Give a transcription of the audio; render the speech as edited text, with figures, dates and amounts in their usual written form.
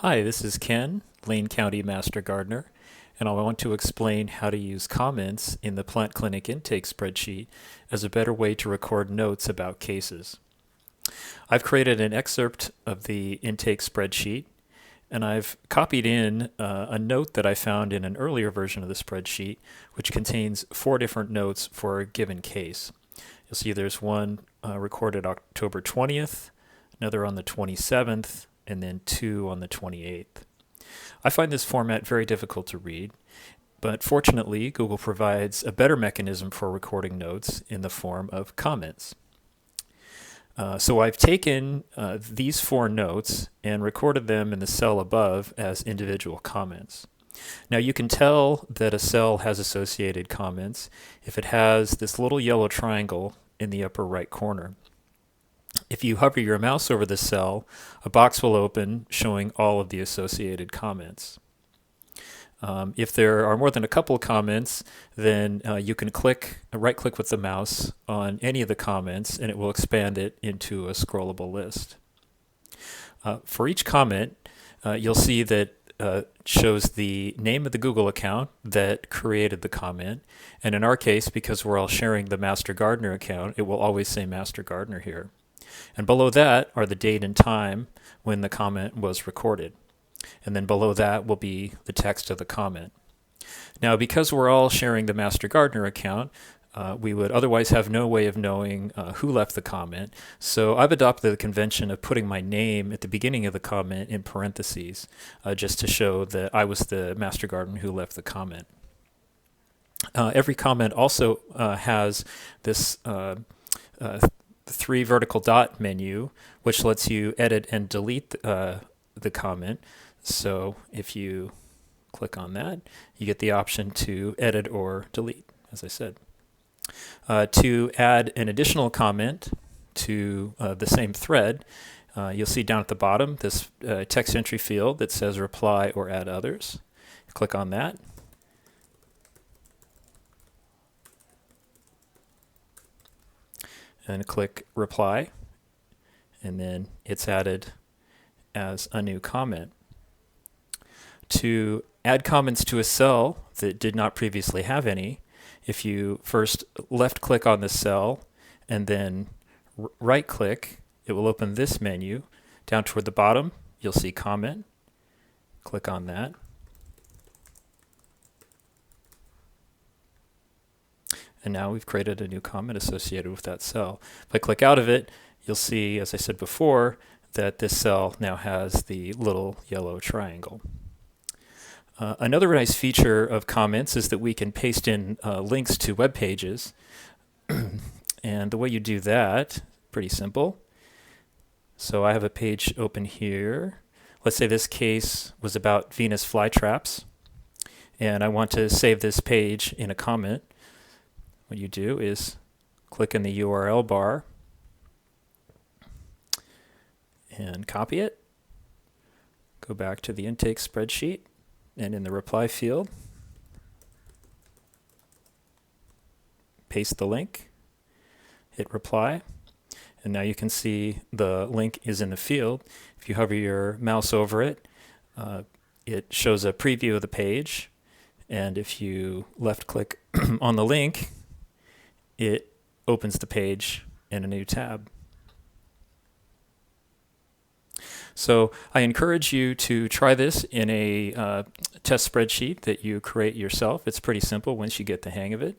Hi, this is Ken, Lane County Master Gardener, and I want to explain how to use comments in the Plant Clinic Intake Spreadsheet as a better way to record notes about cases. I've created an excerpt of the intake spreadsheet, and I've copied in a note that I found in an earlier version of the spreadsheet, which contains 4 different notes for a given case. You'll see there's one recorded October 20th, another on the 27th, and then 2 on the 28th. I find this format very difficult to read, but fortunately Google provides a better mechanism for recording notes in the form of comments. So I've taken these 4 notes and recorded them in the cell above as individual comments. Now you can tell that a cell has associated comments if it has this little yellow triangle in the upper right corner. If you hover your mouse over the cell, a box will open showing all of the associated comments. If there are more than a couple of comments, then you can right-click with the mouse on any of the comments, and it will expand it into a scrollable list. For each comment, you'll see that shows the name of the Google account that created the comment, and in our case, because we're all sharing the Master Gardener account, it will always say Master Gardener here. And below that are the date and time when the comment was recorded. And then below that will be the text of the comment. Now, because we're all sharing the Master Gardener account, we would otherwise have no way of knowing who left the comment. So I've adopted the convention of putting my name at the beginning of the comment in parentheses, just to show that I was the Master Gardener who left the comment. Every comment also has this 3 vertical dot menu, which lets you edit and delete the comment. So if you click on that, you get the option to edit or delete, as I said. To add an additional comment to the same thread, you'll see down at the bottom this text entry field that says reply or add others. Click on that. And click reply, and then it's added as a new comment. To add comments to a cell that did not previously have any, if you first left click on the cell and then right click, it will open this menu. Down toward the bottom, you'll see comment. Click on that. And now we've created a new comment associated with that cell. If I click out of it, you'll see, as I said before, that this cell now has the little yellow triangle. Another nice feature of comments is that we can paste in links to web pages. And the way you do that, pretty simple. So I have a page open here. Let's say this case was about Venus flytraps, and I want to save this page in a comment. What you do is click in the URL bar and copy it. Go back to the intake spreadsheet, and in the reply field, paste the link, hit reply, and now you can see the link is in the field. If you hover your mouse over it, it shows a preview of the page, and if you left click on the link, it opens the page in a new tab. So I encourage you to try this in a test spreadsheet that you create yourself. It's pretty simple once you get the hang of it.